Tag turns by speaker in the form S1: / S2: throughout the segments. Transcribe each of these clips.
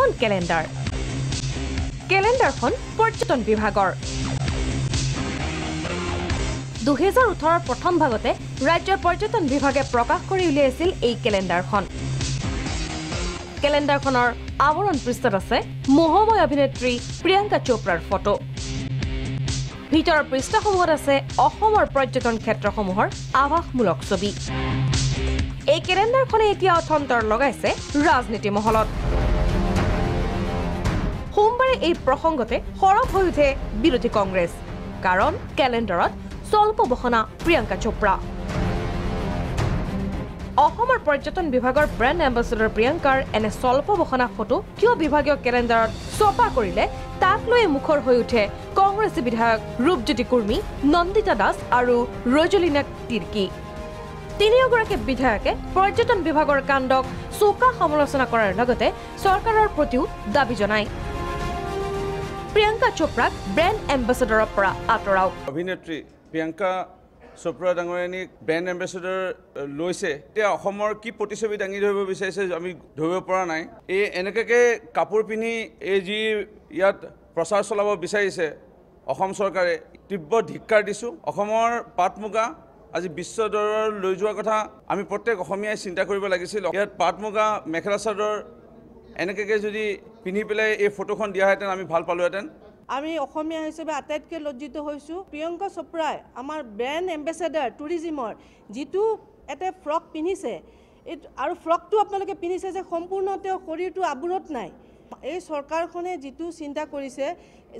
S1: এখন কেলেণ্ডাৰখন পৰ্যটন বিভাগৰ 2018 প্ৰথম ভাগতে ৰাজ্যৰ পৰ্যটন বিভাগে প্ৰকাশ কৰি উলিয়াইছিল এই কেলেণ্ডাৰখনৰ আৱৰণ পৃষ্ঠত আছে মোহময় অভিনেত্ৰী প্ৰিয়ংকা চোপ্ৰাৰ ফটো ভিতৰৰ পৃষ্ঠসমূহত আছে অসমৰ পৰ্যটন ক্ষেত্ৰসমূহৰ আভাসমূলক ছবি এই কেলেণ্ডাৰখনে এতিয়া অথন্তৰ লগাইছে ৰাজনীতি মহলত সোমবাৰে এই প্ৰসংগতে সৰব হৈ উঠে বিৰোধী কংগ্ৰেছ কাৰণ কেলেণ্ডাৰত স্বল্প বসনা প্ৰিয়ংকা চোপ্ৰা অসমৰ পৰ্যটন বিভাগৰ ব্ৰেণ্ড এম্বাছাডৰ প্ৰিয়ংকাৰ এনে স্বল্প বসনা ফটো কিয় বিভাগীয় কেলেণ্ডাৰত ছপা কৰিলে তাক লৈ মুখৰ হৈ উঠে কংগ্ৰেছী বিধায়ক ৰূপজ্যোতি কুৰ্মী নন্দিতা দাস আৰু ৰজলিনা তিৰ্কি তিনিওগৰাকী বিধায়কে পৰ্যটন বিভাগৰ কাণ্ডক চোকা সমালোচনা কৰাৰ লগতে চৰকাৰৰ প্ৰতিও দাবী জনায় প্ৰিয়ংকা চোপ্ৰাক ব্ৰেণ্ড এম্বাছাডৰৰ পৰা আঁতৰাওক
S2: অভিনেত্ৰী প্ৰিয়ংকা চোপ্ৰা ডাঙৰীয়ানীক ব্ৰেণ্ড এম্বাছাডৰ লৈছে এতিয়া অসমৰ কি প্ৰতিচ্ছবি দাঙি ধৰিব বিচাৰিছে আমি ধৰিব পৰা নাই এই এনেকৈ কাপোৰ পিন্ধি এই যি ইয়াত প্ৰচাৰ চলাব বিচাৰিছে অসম চৰকাৰে তীব্ৰ ধিক্কাৰ দিছোঁ অসমৰ পাট মুগা আজি বিশ্ব দৰবাৰত লৈ যোৱাৰ কথা আমি প্ৰত্যেক অসমীয়াই চিন্তা কৰিব লাগিছিল ইয়াত পাট মুগা মেখেলা চাদৰ এনেকৈ যদি পিন্ধি পেলাই এই ফটোখন দিয়াহেঁতেন আমি ভাল পালোহেঁতেন
S3: আমি অসমীয়া হিচাপে আটাইতকৈ লজ্জিত হৈছোঁ প্ৰিয়ংকা চোপ্ৰাই আমাৰ ব্ৰেণ্ড এম্বেচাডাৰ টুৰিজিমৰ যিটো এটা ফ্ৰক পিন্ধিছে আৰু ফ্ৰকটো আপোনালোকে পিন্ধিছে যে সম্পূৰ্ণ তেওঁৰ শৰীৰটো আৱৰত নাই এই চৰকাৰখনে যিটো চিন্তা কৰিছে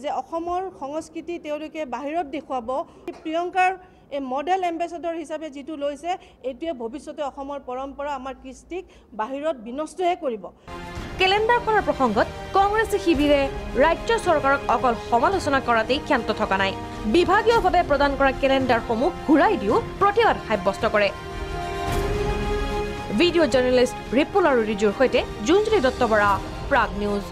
S3: যে অসমৰ সংস্কৃতি তেওঁলোকে বাহিৰত দেখুৱাব প্ৰিয়ংকাৰ এই মডেল এম্বেচাডৰ হিচাপে যিটো লৈছে এইটোৱে ভৱিষ্যতে অসমৰ পৰম্পৰা আমাৰ কৃষ্টিক বাহিৰত বিনষ্টহে কৰিব
S1: কেলেণ্ডাৰখনৰ প্ৰসংগত কংগ্ৰেছী শিবিৰে ৰাজ্য চৰকাৰক অকল সমালোচনা কৰাতেই ক্ষান্ত থকা নাই বিভাগীয়ভাৱে প্ৰদান কৰা কেলেণ্ডাৰসমূহ ঘূৰাই দিও প্ৰতিবাদ সাব্যস্ত কৰে ভিডিঅ' জাৰ্নেলিষ্ট ৰিপুল আৰু ৰিজুৰ সৈতে জুঞ্জলি দত্ত বৰা প্ৰাগ নিউজ